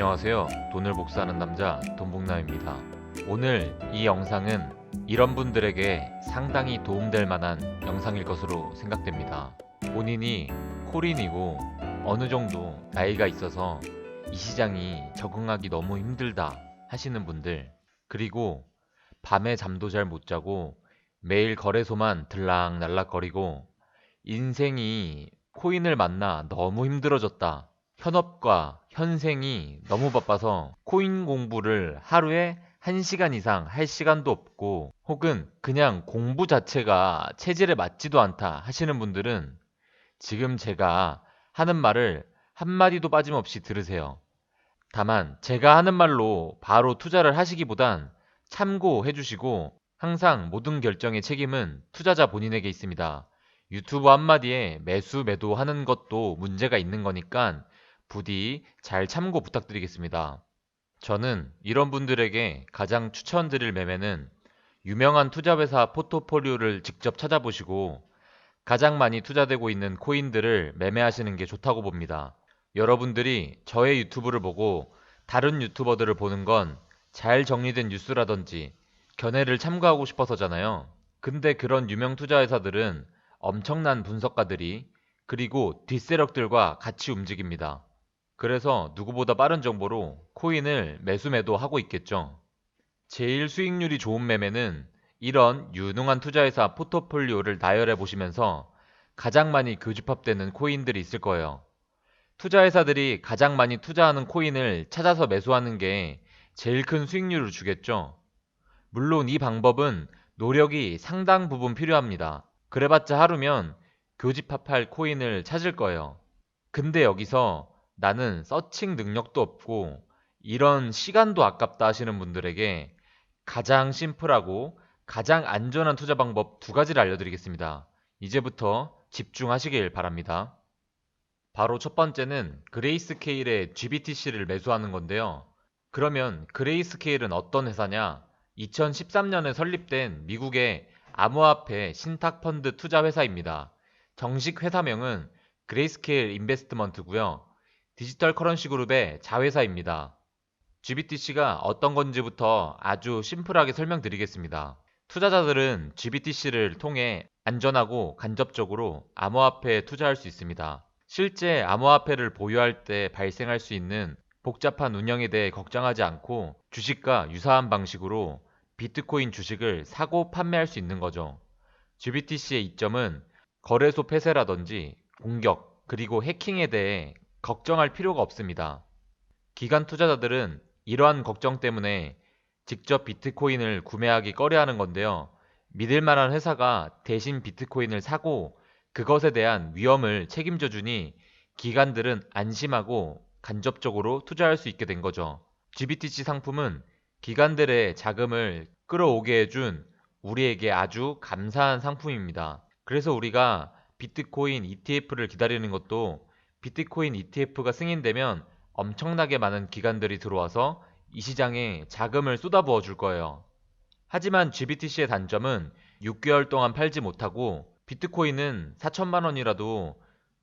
안녕하세요. 돈을 복사하는 남자 돈복남입니다. 오늘 이 영상은 이런 분들에게 상당히 도움될 만한 영상일 것으로 생각됩니다. 본인이 코린이고 어느 정도 나이가 있어서 이 시장이 적응하기 너무 힘들다 하시는 분들, 그리고 밤에 잠도 잘 못 자고 매일 거래소만 들락날락거리고 인생이 코인을 만나 너무 힘들어졌다. 현업과 현생이 너무 바빠서 코인 공부를 하루에 1시간 이상 할 시간도 없고 혹은 그냥 공부 자체가 체질에 맞지도 않다 하시는 분들은 지금 제가 하는 말을 한마디도 빠짐없이 들으세요. 다만 제가 하는 말로 바로 투자를 하시기보단 참고해 주시고 항상 모든 결정의 책임은 투자자 본인에게 있습니다. 유튜브 한마디에 매수 매도하는 것도 문제가 있는 거니까 부디 잘 참고 부탁드리겠습니다. 저는 이런 분들에게 가장 추천드릴 매매는 유명한 투자회사 포트폴리오를 직접 찾아보시고 가장 많이 투자되고 있는 코인들을 매매하시는 게 좋다고 봅니다. 여러분들이 저의 유튜브를 보고 다른 유튜버들을 보는 건 잘 정리된 뉴스라든지 견해를 참고하고 싶어서잖아요. 근데 그런 유명 투자회사들은 엄청난 분석가들이 그리고 뒷세력들과 같이 움직입니다. 그래서 누구보다 빠른 정보로 코인을 매수 매도하고 있겠죠. 제일 수익률이 좋은 매매는 이런 유능한 투자회사 포트폴리오를 나열해 보시면서 가장 많이 교집합되는 코인들이 있을 거예요. 투자회사들이 가장 많이 투자하는 코인을 찾아서 매수하는 게 제일 큰 수익률을 주겠죠. 물론 이 방법은 노력이 상당 부분 필요합니다. 그래봤자 하루면 교집합할 코인을 찾을 거예요. 근데 여기서 나는 서칭 능력도 없고 이런 시간도 아깝다 하시는 분들에게 가장 심플하고 가장 안전한 투자 방법 두 가지를 알려드리겠습니다. 이제부터 집중하시길 바랍니다. 바로 첫 번째는 그레이스케일의 GBTC를 매수하는 건데요. 그러면 그레이스케일은 어떤 회사냐? 2013년에 설립된 미국의 암호화폐 신탁펀드 투자 회사입니다. 정식 회사명은 그레이스케일 인베스트먼트고요. 디지털 커런시 그룹의 자회사입니다. GBTC가 어떤 건지부터 아주 심플하게 설명드리겠습니다. 투자자들은 GBTC를 통해 안전하고 간접적으로 암호화폐에 투자할 수 있습니다. 실제 암호화폐를 보유할 때 발생할 수 있는 복잡한 운영에 대해 걱정하지 않고 주식과 유사한 방식으로 비트코인 주식을 사고 판매할 수 있는 거죠. GBTC의 이점은 거래소 폐쇄라든지 공격, 그리고 해킹에 대해 걱정할 필요가 없습니다. 기관 투자자들은 이러한 걱정 때문에 직접 비트코인을 구매하기 꺼려하는 건데요. 믿을 만한 회사가 대신 비트코인을 사고 그것에 대한 위험을 책임져 주니 기관들은 안심하고 간접적으로 투자할 수 있게 된 거죠. GBTC 상품은 기관들의 자금을 끌어오게 해준 우리에게 아주 감사한 상품입니다. 그래서 우리가 비트코인 ETF를 기다리는 것도 비트코인 ETF가 승인되면 엄청나게 많은 기관들이 들어와서 이 시장에 자금을 쏟아부어 줄 거예요. 하지만 GBTC의 단점은 6개월 동안 팔지 못하고 비트코인은 4천만 원이라도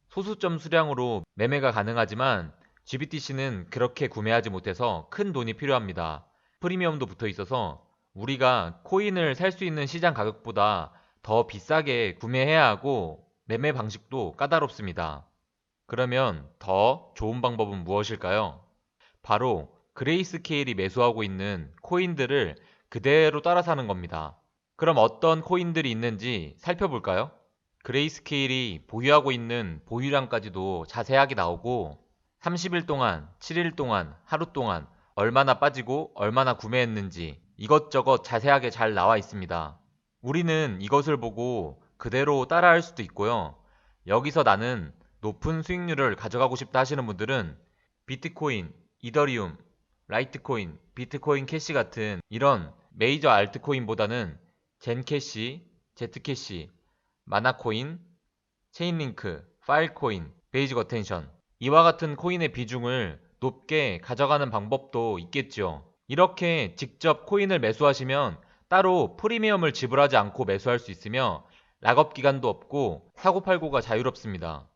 소수점 수량으로 매매가 가능하지만 GBTC는 그렇게 구매하지 못해서 큰 돈이 필요합니다. 프리미엄도 붙어 있어서 우리가 코인을 살 수 있는 시장 가격보다 더 비싸게 구매해야 하고 매매 방식도 까다롭습니다. 그러면 더 좋은 방법은 무엇일까요? 바로 그레이스케일이 매수하고 있는 코인들을 그대로 따라 사는 겁니다. 그럼 어떤 코인들이 있는지 살펴볼까요? 그레이스케일이 보유하고 있는 보유량까지도 자세하게 나오고 30일 동안, 7일 동안, 하루 동안 얼마나 빠지고 얼마나 구매했는지 이것저것 자세하게 잘 나와 있습니다. 우리는 이것을 보고 그대로 따라할 수도 있고요. 여기서 나는 높은 수익률을 가져가고 싶다 하시는 분들은 비트코인, 이더리움, 라이트코인, 비트코인 캐시 같은 이런 메이저 알트코인보다는 젠캐시, 제트캐시, 마나코인, 체인링크, 파일코인, 베이직 어텐션 이와 같은 코인의 비중을 높게 가져가는 방법도 있겠죠. 이렇게 직접 코인을 매수하시면 따로 프리미엄을 지불하지 않고 매수할 수 있으며 락업 기간도 없고 사고팔고가 자유롭습니다.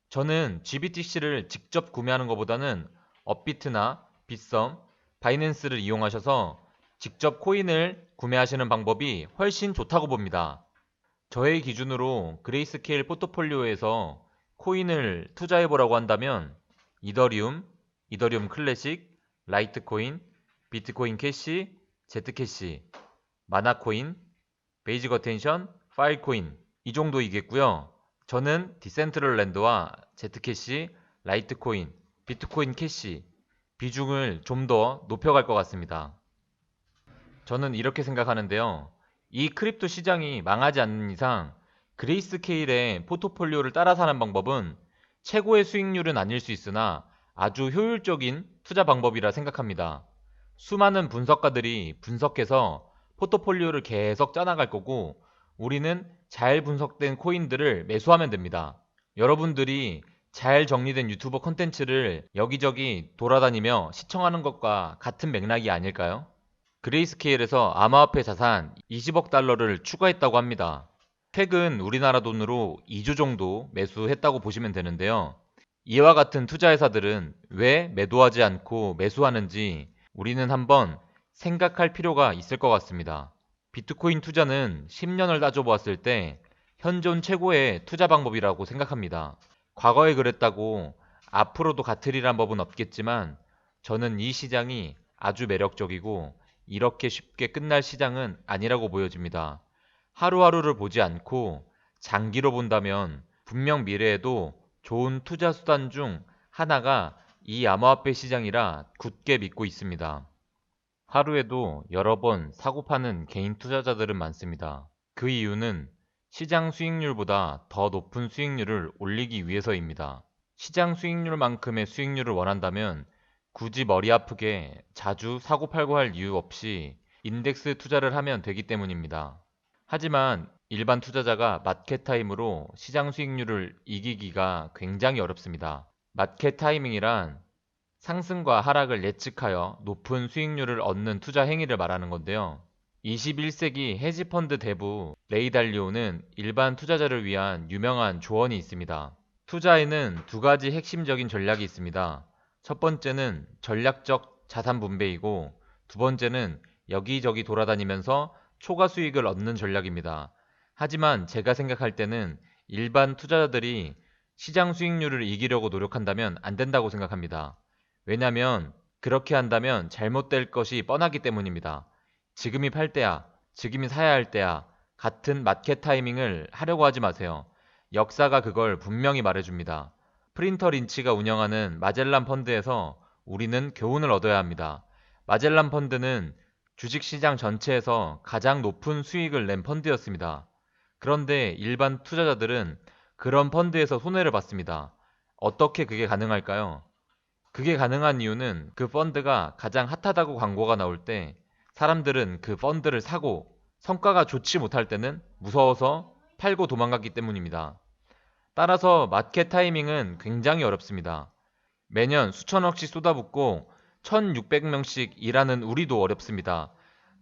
저는 GBTC를 직접 구매하는 것보다는 업비트나 빗썸, 바이낸스를 이용하셔서 직접 코인을 구매하시는 방법이 훨씬 좋다고 봅니다. 저의 기준으로 그레이스케일 포트폴리오에서 코인을 투자해보라고 한다면 이더리움, 이더리움 클래식, 라이트코인, 비트코인 캐시, 제트캐시, 마나코인, 베이직 어텐션, 파일코인 이 정도이겠고요. 저는 디센트럴랜드와 제트캐시, 라이트코인, 비트코인 캐시 비중을 좀 더 높여갈 것 같습니다. 저는 이렇게 생각하는데요. 이 크립토 시장이 망하지 않는 이상 그레이스케일의 포트폴리오를 따라 사는 방법은 최고의 수익률은 아닐 수 있으나 아주 효율적인 투자 방법이라 생각합니다. 수많은 분석가들이 분석해서 포트폴리오를 계속 짜나갈 거고 우리는 잘 분석된 코인들을 매수하면 됩니다. 여러분들이 잘 정리된 유튜버 콘텐츠를 여기저기 돌아다니며 시청하는 것과 같은 맥락이 아닐까요? 그레이스케일에서 암호화폐 자산 20억 달러를 추가했다고 합니다. 최근 우리나라 돈으로 2조 정도 매수했다고 보시면 되는데요. 이와 같은 투자회사들은 왜 매도하지 않고 매수하는지 우리는 한번 생각할 필요가 있을 것 같습니다. 비트코인 투자는 10년을 따져보았을 때 현존 최고의 투자 방법이라고 생각합니다. 과거에 그랬다고 앞으로도 같으리란 법은 없겠지만 저는 이 시장이 아주 매력적이고 이렇게 쉽게 끝날 시장은 아니라고 보여집니다. 하루하루를 보지 않고 장기로 본다면 분명 미래에도 좋은 투자 수단 중 하나가 이 암호화폐 시장이라 굳게 믿고 있습니다. 하루에도 여러 번 사고 파는 개인 투자자들은 많습니다. 그 이유는 시장 수익률보다 더 높은 수익률을 올리기 위해서입니다. 시장 수익률만큼의 수익률을 원한다면 굳이 머리 아프게 자주 사고 팔고 할 이유 없이 인덱스 투자를 하면 되기 때문입니다. 하지만 일반 투자자가 마켓 타임으로 시장 수익률을 이기기가 굉장히 어렵습니다. 마켓 타이밍이란 상승과 하락을 예측하여 높은 수익률을 얻는 투자 행위를 말하는 건데요. 21세기 헤지펀드 대부 레이 달리오는 일반 투자자를 위한 유명한 조언이 있습니다. 투자에는 두 가지 핵심적인 전략이 있습니다. 첫 번째는 전략적 자산 분배이고 두 번째는 여기저기 돌아다니면서 초과 수익을 얻는 전략입니다. 하지만 제가 생각할 때는 일반 투자자들이 시장 수익률을 이기려고 노력한다면 안 된다고 생각합니다. 왜냐하면 그렇게 한다면 잘못될 것이 뻔하기 때문입니다. 지금이 팔 때야, 지금이 사야 할 때야 같은 마켓 타이밍을 하려고 하지 마세요. 역사가 그걸 분명히 말해줍니다. 프린터 린치가 운영하는 마젤란 펀드에서 우리는 교훈을 얻어야 합니다. 마젤란 펀드는 주식시장 전체에서 가장 높은 수익을 낸 펀드였습니다. 그런데 일반 투자자들은 그런 펀드에서 손해를 봤습니다. 어떻게 그게 가능할까요? 그게 가능한 이유는 그 펀드가 가장 핫하다고 광고가 나올 때 사람들은 그 펀드를 사고 성과가 좋지 못할 때는 무서워서 팔고 도망갔기 때문입니다. 따라서 마켓 타이밍은 굉장히 어렵습니다. 매년 수천억씩 쏟아붓고 1600명씩 일하는 우리도 어렵습니다.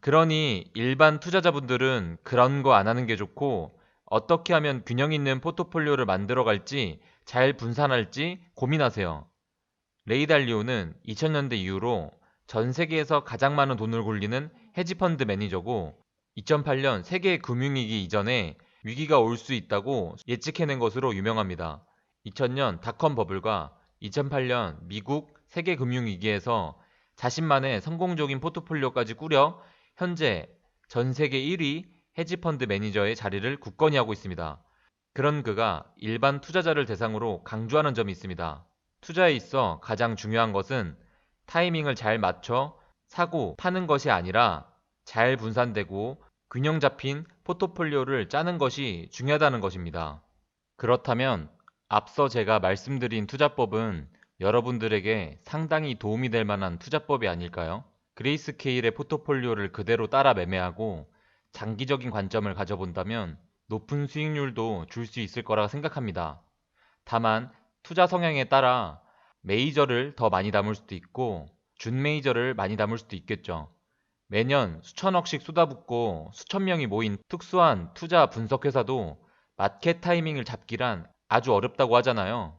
그러니 일반 투자자분들은 그런 거 안 하는 게 좋고 어떻게 하면 균형 있는 포트폴리오를 만들어 갈지 잘 분산할지 고민하세요. 레이 달리오는 2000년대 이후로 전 세계에서 가장 많은 돈을 굴리는 헤지펀드 매니저고 2008년 세계 금융위기 이전에 위기가 올 수 있다고 예측해낸 것으로 유명합니다. 2000년 닷컴 버블과 2008년 미국 세계 금융위기에서 자신만의 성공적인 포트폴리오까지 꾸려 현재 전 세계 1위 헤지펀드 매니저의 자리를 굳건히 하고 있습니다. 그런 그가 일반 투자자를 대상으로 강조하는 점이 있습니다. 투자에 있어 가장 중요한 것은 타이밍을 잘 맞춰 사고 파는 것이 아니라 잘 분산되고 균형 잡힌 포트폴리오를 짜는 것이 중요하다는 것입니다. 그렇다면 앞서 제가 말씀드린 투자법은 여러분들에게 상당히 도움이 될 만한 투자법이 아닐까요? 그레이스케일의 포트폴리오를 그대로 따라 매매하고 장기적인 관점을 가져본다면 높은 수익률도 줄 수 있을 거라 생각합니다. 다만 투자 성향에 따라 메이저를 더 많이 담을 수도 있고 준 메이저를 많이 담을 수도 있겠죠. 매년 수천억씩 쏟아붓고 수천 명이 모인 특수한 투자 분석회사도 마켓 타이밍을 잡기란 아주 어렵다고 하잖아요.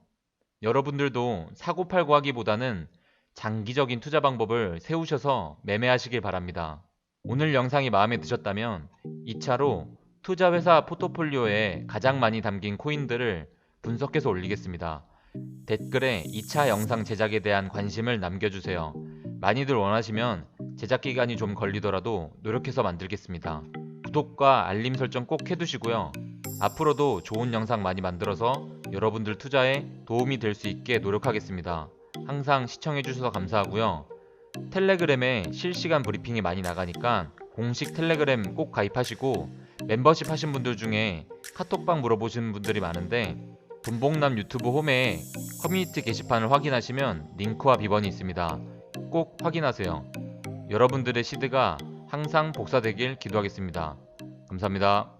여러분들도 사고팔고 하기보다는 장기적인 투자 방법을 세우셔서 매매하시길 바랍니다. 오늘 영상이 마음에 드셨다면 2차로 투자 회사 포트폴리오에 가장 많이 담긴 코인들을 분석해서 올리겠습니다. 댓글에 2차 영상 제작에 대한 관심을 남겨주세요. 많이들 원하시면 제작 기간이 좀 걸리더라도 노력해서 만들겠습니다. 구독과 알림 설정 꼭 해두시고요. 앞으로도 좋은 영상 많이 만들어서 여러분들 투자에 도움이 될 수 있게 노력하겠습니다. 항상 시청해주셔서 감사하고요. 텔레그램에 실시간 브리핑이 많이 나가니까 공식 텔레그램 꼭 가입하시고, 멤버십 하신 분들 중에 카톡방 물어보시는 분들이 많은데 돈봉남 유튜브 홈에 커뮤니티 게시판을 확인하시면 링크와 비번이 있습니다. 꼭 확인하세요. 여러분들의 시드가 항상 복사되길 기도하겠습니다. 감사합니다.